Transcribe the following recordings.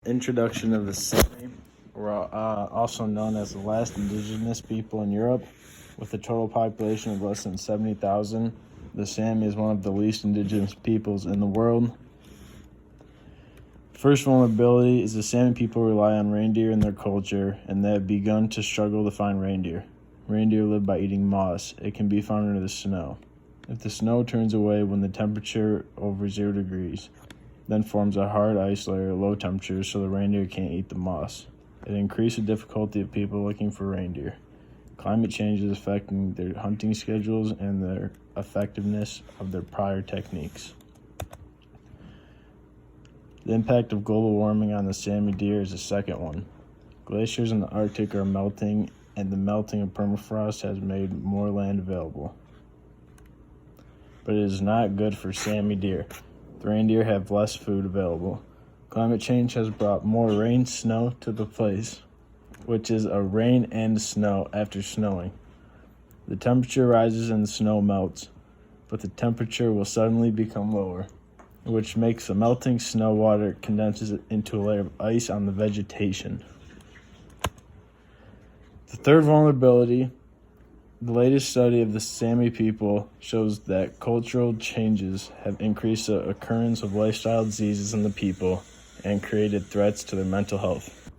introduction of the Sami, were also known as the last indigenous people in Europe. With a total population of less than 70,000, the Sami is one of the least indigenous peoples in the world. First vulnerability is the Sami people rely on reindeer in their culture, and they have begun to struggle to find reindeer. Reindeer live by eating moss. It can be found under the snow. If the snow turns away when the temperature over 0 degrees, then forms a hard ice layer at low temperatures so the reindeer can't eat the moss. It increases the difficulty of people looking for reindeer. Climate change is affecting their hunting schedules and their effectiveness of their prior techniques. The impact of global warming on the Sami deer is the second one. Glaciers in the Arctic are melting, and the melting of permafrost has made more land available. But it is not good for Sami deer. The reindeer have less food available. Climate change has brought more rain snow to the place, which is a rain and snow after snowing. The temperature rises and the snow melts, but the temperature will suddenly become lower, which makes the melting snow water condenses into a layer of ice on the vegetation. The third vulnerability, the latest study of the Sami people shows that cultural changes have increased the occurrence of lifestyle diseases in the people and created threats to their mental health.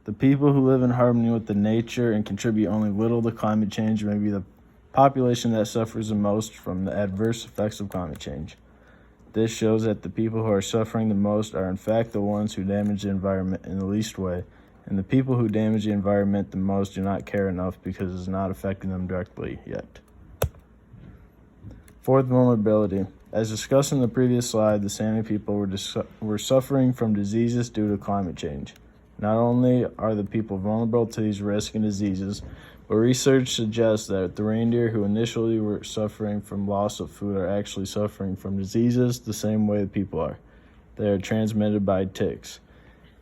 The people who live in harmony with the nature and contribute only little to climate change may be the population that suffers the most from the adverse effects of climate change. This shows that the people who are suffering the most are in fact the ones who damage the environment in the least way, and the people who damage the environment the most do not care enough because it is not affecting them directly yet. Fourth vulnerability. As discussed in the previous slide, the Sami people were suffering from diseases due to climate change. Not only are the people vulnerable to these risks and diseases, but research suggests that the reindeer who initially were suffering from loss of food are actually suffering from diseases the same way the people are. They are transmitted by ticks.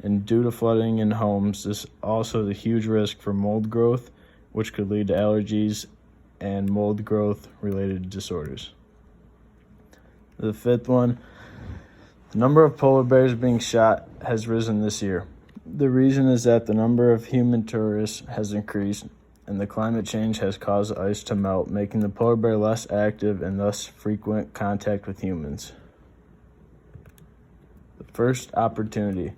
And due to flooding in homes, this also is a huge risk for mold growth, which could lead to allergies and mold growth related disorders. The fifth one, the number of polar bears being shot has risen this year. The reason is that the number of human tourists has increased, and the climate change has caused the ice to melt, making the polar bear less active and thus frequent contact with humans. The first opportunity.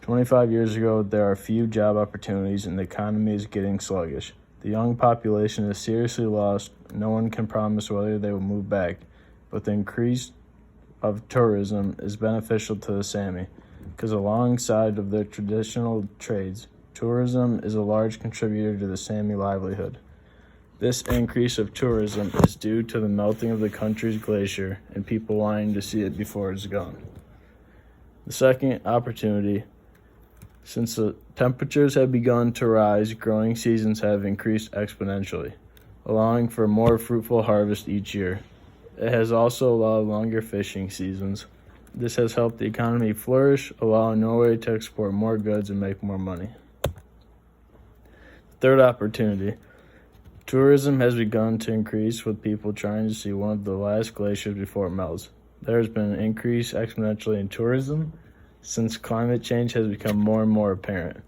25 years ago, there are few job opportunities and the economy is getting sluggish. The young population is seriously lost. No one can promise whether they will move back, but the increase of tourism is beneficial to the Sami because alongside of their traditional trades, tourism is a large contributor to the Sami livelihood. This increase of tourism is due to the melting of the country's glacier and people wanting to see it before it's gone. The second opportunity, since the temperatures have begun to rise, growing seasons have increased exponentially, allowing for a more fruitful harvest each year. It has also allowed longer fishing seasons. This has helped the economy flourish, allowing Norway to export more goods and make more money. Third opportunity. Tourism has begun to increase with people trying to see one of the last glaciers before it melts. There has been an increase exponentially in tourism since climate change has become more and more apparent.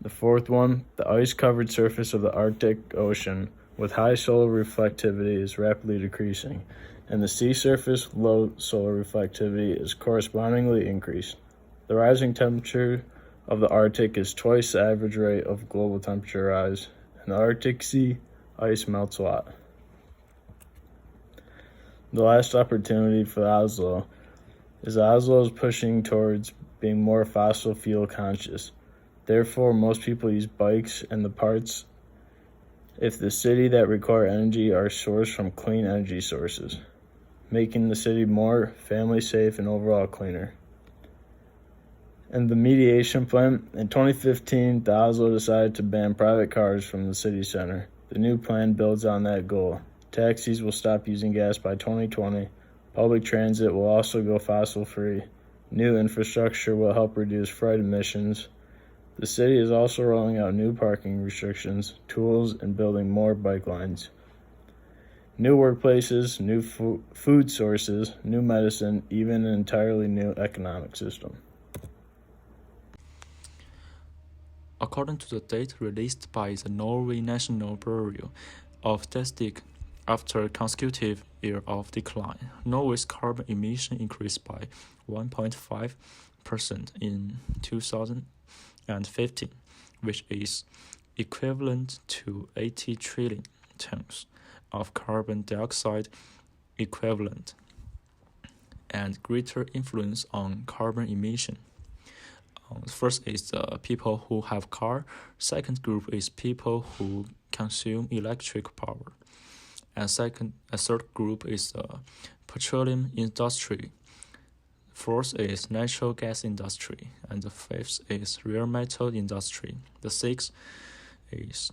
The fourth one, the ice-covered surface of the Arctic Ocean with high solar reflectivity is rapidly decreasing, and the sea surface low solar reflectivity is correspondingly increased. The rising temperature of the Arctic is twice the average rate of global temperature rise, and the Arctic Sea ice melts a lot. The last opportunity for Oslo is Oslo is pushing towards being more fossil fuel conscious. Therefore, most people use bikes and the parts if the city that require energy are sourced from clean energy sources, making the city more family safe and overall cleaner. And the mediation plan, in 2015, the Oslo decided to ban private cars from the city center. The new plan builds on that goal. Taxis will stop using gas by 2020. Public transit will also go fossil-free. New infrastructure will help reduce freight emissions. The city is also rolling out new parking restrictions, tools, and building more bike lines. New workplaces, new food sources, new medicine, even an entirely new economic system. According to the data released by the Norway National Bureau of Statistics, after a consecutive year of decline, Norway's carbon emission increased by 1.5% in 2015, which is equivalent to 80 trillion tons of carbon dioxide equivalent, and greater influence on carbon emission. First is people who have car. Second group is people who consume electric power. And third group is petroleum industry. Fourth is natural gas industry. And the fifth is rare metal industry. The sixth is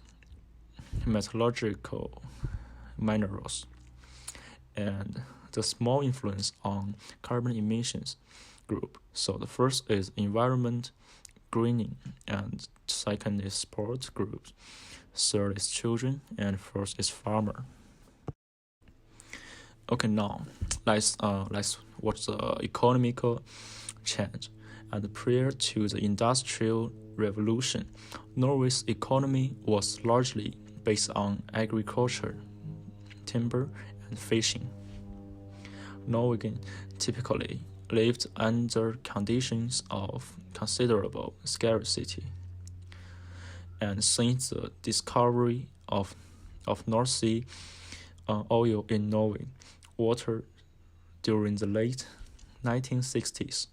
metallurgical minerals. And the small influence on carbon emissions group. So the first is environment greening, and second is sports groups, third is children, and fourth is farmer. Okay, now let's watch the economical change. And prior to the Industrial Revolution, Norway's economy was largely based on agriculture, timber, and fishing. Norwegians typically lived under conditions of considerable scarcity. And since the discovery of North Sea oil in Norway water during the late 1960s,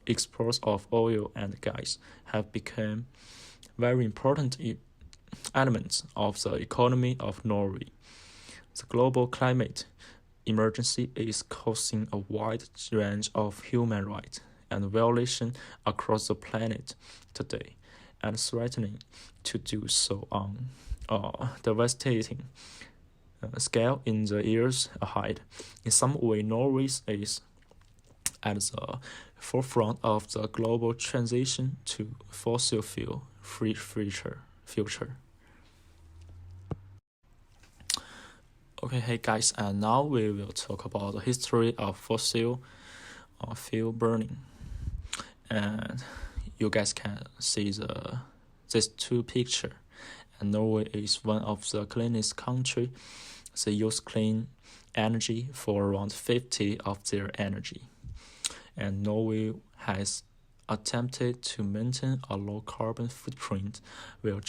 exports of oil and gas have become very important elements of the economy of Norway. The global climate emergency is causing a wide range of human rights and violations across the planet today, and threatening to do so on a devastating scale in the years ahead. In some way, Norway is at the forefront of the global transition to fossil fuel-free future. Okay, hey guys, and now we will talk about the history of fossil fuel burning. And you guys can see these two pictures. And Norway is one of the cleanest countries. They use clean energy for around 50% of their energy. And Norway has attempted to maintain a low carbon footprint while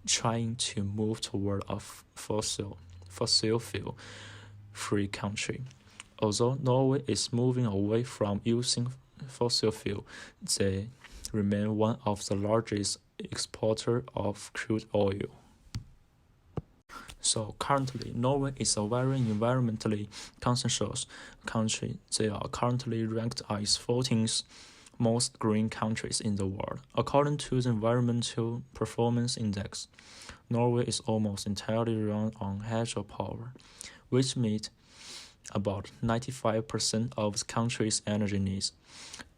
trying to move toward a fossil fuel free country. Although Norway is moving away from using fossil fuel, they remain one of the largest exporters of crude oil. So currently, Norway is a very environmentally conscious country. They are currently ranked as 14th most green countries in the world. According to the Environmental Performance Index, Norway is almost entirely run on hydropower, which meets about 95% of the country's energy needs.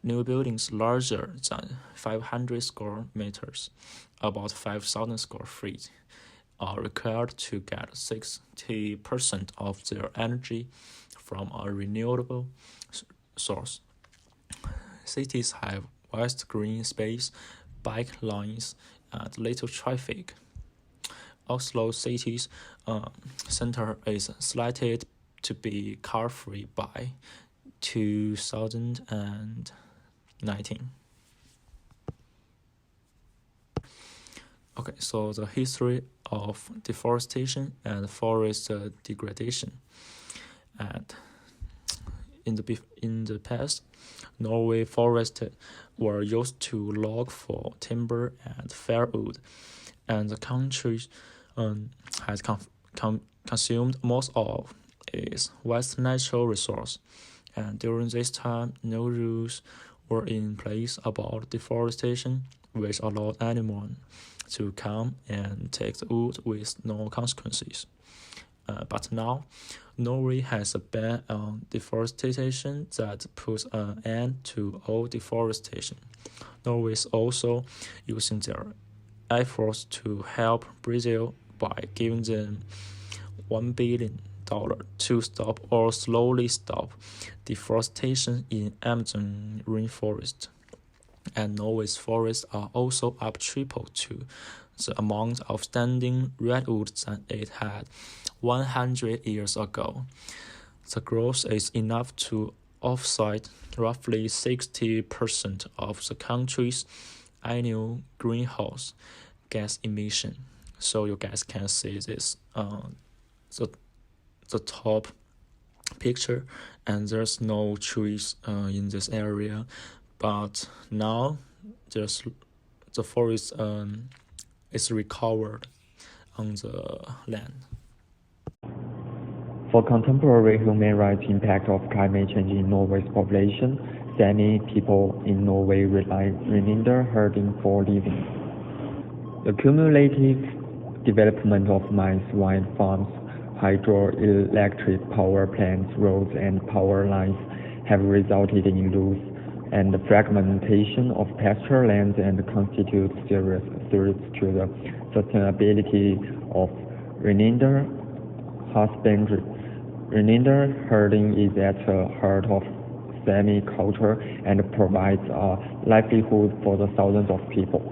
New buildings larger than 500 square meters, about 5,000 square feet, are required to get 60% of their energy from a renewable source. Cities have vast green space, bike lanes, and little traffic. Oslo city's center is slated to be car-free by 2019. Okay, so the history of deforestation and forest degradation. And in the past, Norway forests were used to log for timber and firewood, and the country has consumed most of its vast natural resource. And during this time, no rules were in place about deforestation, which allowed anyone to come and take the wood with no consequences. But now, Norway has a ban on deforestation that puts an end to all deforestation. Norway is also using their efforts to help Brazil by giving them $1 billion to stop or slowly stop deforestation in Amazon rainforest. and Norway's forests are also up triple to the amount of standing redwood that it had 100 years ago. The growth is enough to offset roughly 60% of the country's annual greenhouse gas emission. So you guys can see this, the top picture, and there's no trees in this area, but now there's the forest is recovered on the land. For contemporary human rights impact of climate change in Norway's population, Sami people in Norway rely reindeer herding for living. The cumulative development of mines, wind farms, hydroelectric power plants, roads, and power lines have resulted in loss and fragmentation of pasture lands and constitute serious threats to the sustainability of reindeer husbandry. Reindeer herding is at the heart of Sami culture and provides a livelihood for the thousands of people.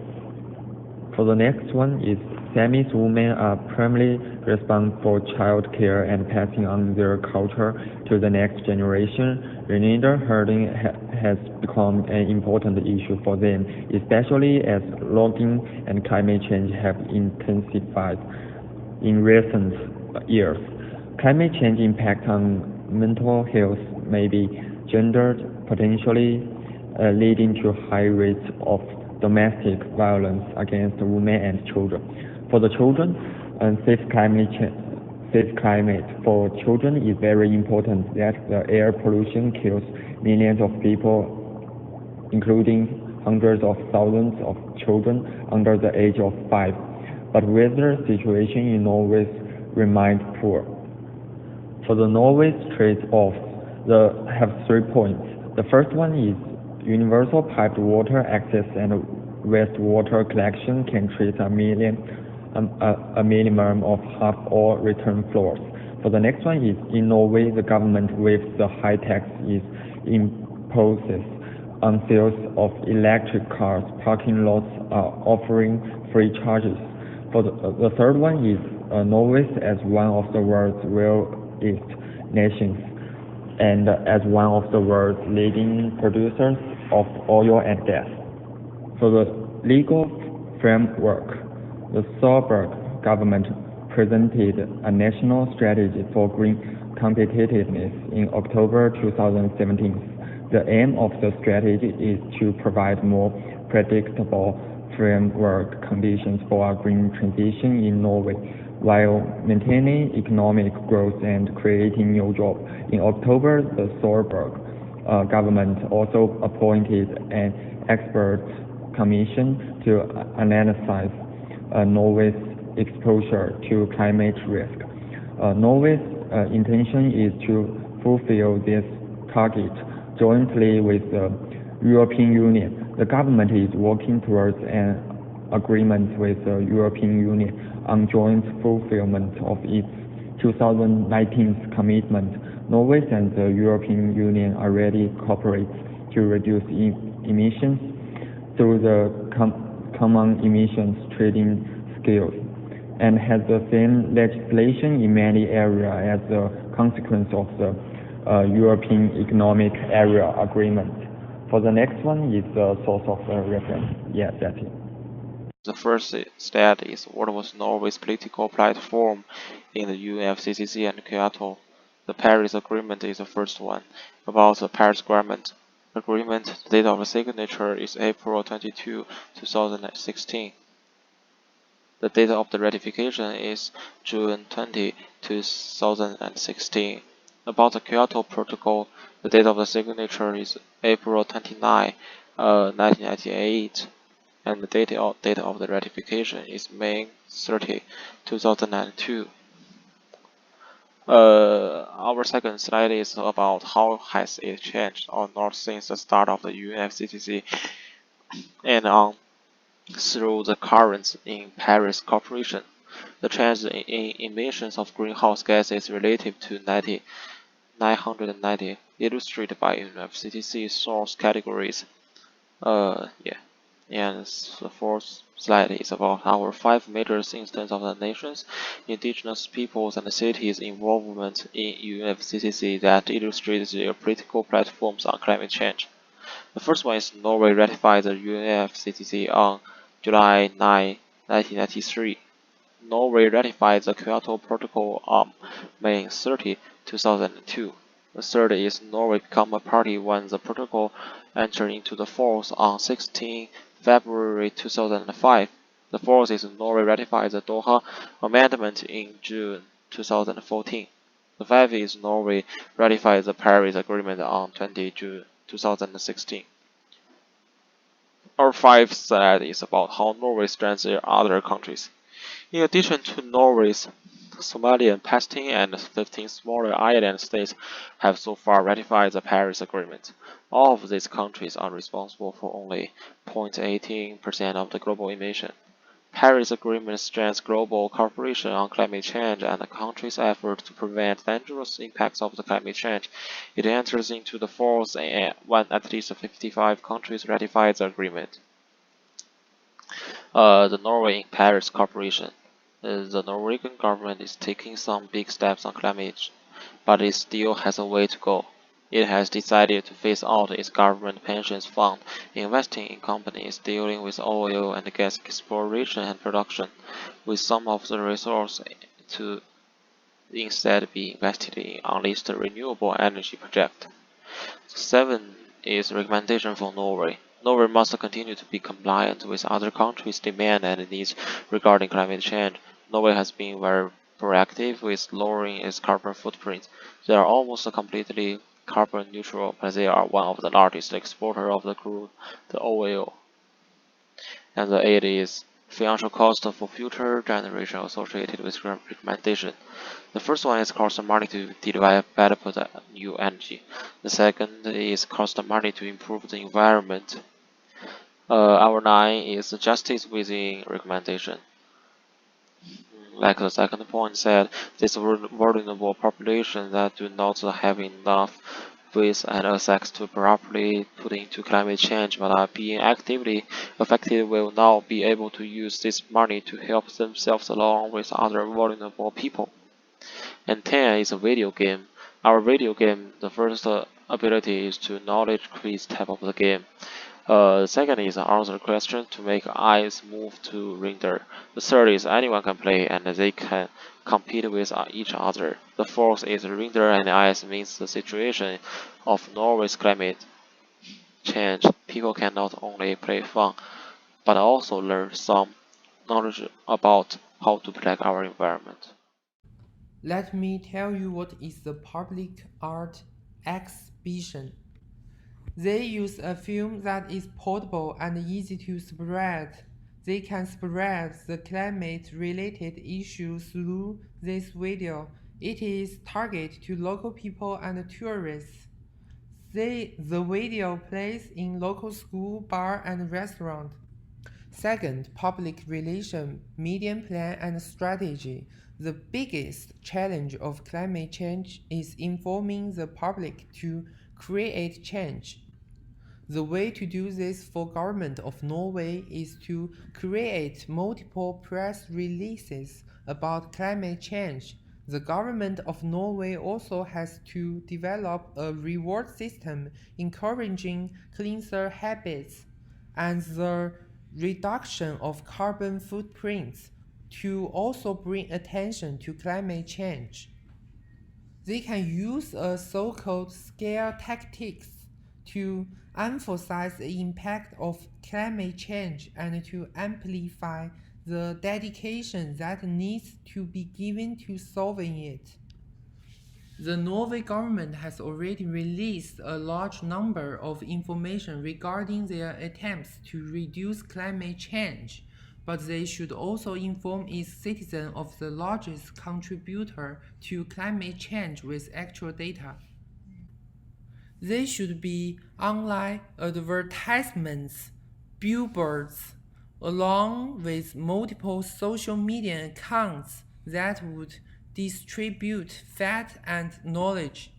For the next one is Sami's women are primarily responsible for child care and passing on their culture to the next generation. Reindeer herding has become an important issue for them, especially as logging and climate change have intensified in recent years. Climate change impact on mental health may be gendered, potentially leading to high rates of domestic violence against women and children. For the children, safe climate for children is very important. That the air pollution kills millions of people, including hundreds of thousands of children under the age of 5. But weather situation in Norway remains poor. For the Norway's trade-off, they have 3 points. The first one is universal piped water access and wastewater collection can treat a minimum of half all return flows. For the next one is in Norway, the government with the high tax is imposes on sales of electric cars. Parking lots are offering free charges. For the third one is Norway as one of the world's wealthiest nations and as one of the world's leading producers of oil and gas. For the legal framework, the Solberg government presented a national strategy for green competitiveness in October 2017. The aim of the strategy is to provide more predictable framework conditions for a green transition in Norway, while maintaining economic growth and creating new jobs. In October, the Solberg government also appointed an expert commission to analyze Norway's exposure to climate risk. Norway's intention is to fulfill this target jointly with the European Union. The government is working towards an agreement with the European Union on joint fulfillment of its 2019 commitment. Norway and the European Union already cooperate to reduce emissions through the common emissions trading scales and has the same legislation in many areas as a consequence of the European Economic Area Agreement. For the next one is the source of reference. Yes, that's it. The first stat is what was Norway's political platform in the UNFCCC and Kyoto. The Paris Agreement is the first one. About the Paris Agreement, the date of the signature is April 22, 2016. The date of the ratification is June 20, 2016. About the Kyoto Protocol, the date of the signature is April 29, 1998. And the date of the ratification is May 30, 2002. Our second slide is about how has it changed or not since the start of the UNFCCC and through the currents in Paris Cooperation. The change in emissions of greenhouse gases relative to 990, illustrated by UNFCCC source categories. Yeah. And the fourth slide is about our five major instances of the nation's indigenous peoples and cities' involvement in UNFCCC that illustrates their political platforms on climate change. The first one is Norway ratified the UNFCCC on July 9, 1993. Norway ratified the Kyoto Protocol on May 30, 2002. The third is Norway became a party when the protocol entered into the force on 16 February 2005. The fourth is Norway ratified the Doha Amendment in June 2014. The fifth is Norway ratified the Paris Agreement on 20 June 2016. Our fifth slide is about how Norway strengthens other countries. In addition to Norway's Somalia, Pakistan, and 15 smaller island states have so far ratified the Paris Agreement. All of these countries are responsible for only 0.18% of the global emission. Paris Agreement strengthens global cooperation on climate change and the country's effort to prevent dangerous impacts of the climate change. It enters into the force when at least 55 countries ratify the agreement. The Norway in Paris Cooperation. The Norwegian government is taking some big steps on climate, but it still has a way to go. It has decided to phase out its government pensions fund, investing in companies dealing with oil and gas exploration and production, with some of the resources to instead be invested in unleashed renewable energy projects. 7 is recommendation for Norway. Norway must continue to be compliant with other countries' demands and needs regarding climate change. Norway has been very proactive with lowering its carbon footprint. They are almost completely carbon neutral, but they are one of the largest exporters of the crude, the oil. And the 8 is financial cost for future generations associated with recommendation. The first one is cost money to develop the new energy. The second is cost money to improve the environment. Our 9 is justice within recommendation. Like the second point said, this vulnerable population that do not have enough ways and access to properly put into climate change but are being actively affected will now be able to use this money to help themselves along with other vulnerable people. And 10 is a video game. Our video game, the first ability is to knowledge quiz type of the game. The second is answer question to make eyes move to render. The third is anyone can play and they can compete with each other. The fourth is render and eyes means the situation of Norway's climate change. People can not only play fun, but also learn some knowledge about how to protect our environment. Let me tell you what is the public art exhibition. They use a film that is portable and easy to spread. They can spread the climate-related issues through this video. It is targeted to local people and tourists. The video plays in local school, bar, and restaurant. Second, public relation, medium plan, and strategy. The biggest challenge of climate change is informing the public to create change. The way to do this for government of Norway is to create multiple press releases about climate change. The government of Norway also has to develop a reward system encouraging cleaner habits and the reduction of carbon footprints to also bring attention to climate change. They can use a so-called scare tactics to emphasize the impact of climate change and to amplify the dedication that needs to be given to solving it. The Norway government has already released a large number of information regarding their attempts to reduce climate change, but they should also inform its citizens of the largest contributor to climate change with actual data. They should be online advertisements, billboards, along with multiple social media accounts that would distribute fact and knowledge.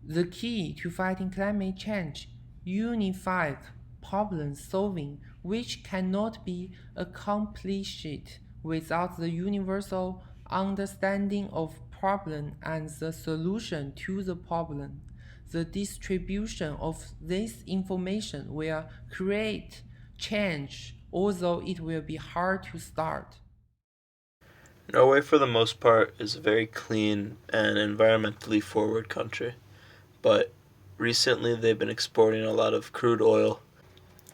The key to fighting climate change: unified problem solving which cannot be accomplished without the universal understanding of problem and the solution to the problem. The distribution of this information will create change, although it will be hard to start. Norway, for the most part, is a very clean and environmentally forward country, but recently they've been exporting a lot of crude oil.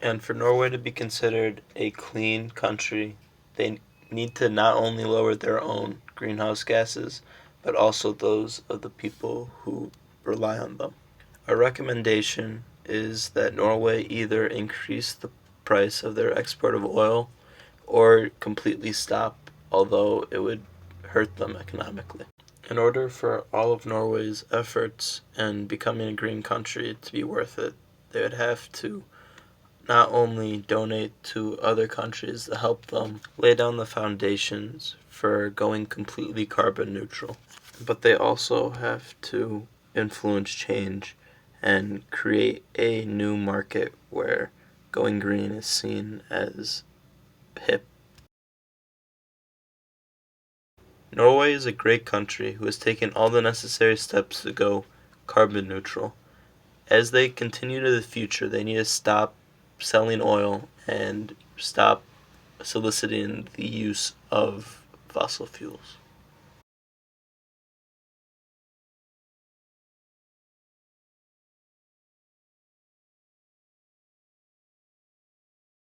And for Norway to be considered a clean country, they need to not only lower their own greenhouse gases, but also those of the people who rely on them. Our recommendation is that Norway either increase the price of their export of oil or completely stop, although it would hurt them economically. In order for all of Norway's efforts in becoming a green country to be worth it, they would have to not only donate to other countries to help them lay down the foundations for going completely carbon neutral, but they also have to influence change and create a new market where going green is seen as hip. Norway is a great country who has taken all the necessary steps to go carbon neutral. As they continue to the future, they need to stop selling oil and stop soliciting the use of fossil fuels.